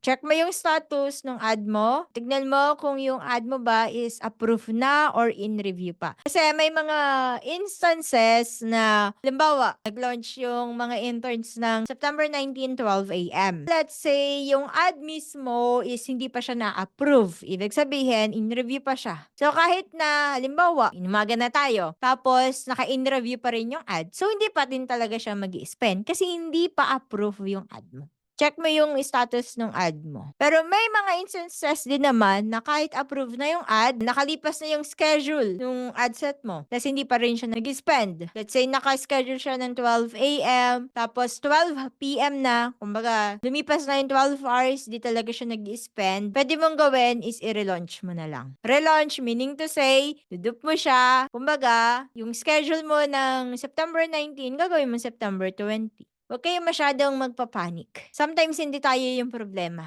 Check mo yung status ng ad mo. Tignan mo kung yung ad mo ba is approved na or in review pa. Kasi may mga instances na, halimbawa, nag-launch yung mga interns ng September 19, 12 a.m. Let's say, yung ad mismo is hindi pa siya na-approve. Ibig sabihin, in review pa siya. So, kahit na, halimbawa, inumaga na tayo, tapos naka-in review pa rin yung ad, so hindi pa din talaga siya mag-spend kasi hindi pa approve yung ad mo. Check mo yung status ng ad mo. Pero may mga instances din naman na kahit approve na yung ad, nakalipas na yung schedule ng ad set mo, tapos hindi pa rin siya nag-spend. Let's say, naka-schedule siya ng 12 a.m., tapos 12 p.m. na, kumbaga, lumipas na yung 12 hours, di talaga siya nag-spend, pwede mong gawin is i-relaunch mo na lang. Relaunch, meaning to say, dudup mo siya, kumbaga, yung schedule mo ng September 19, gagawin mo September 20. Huwag kayong masyadong magpapanik. Sometimes hindi tayo yung problema.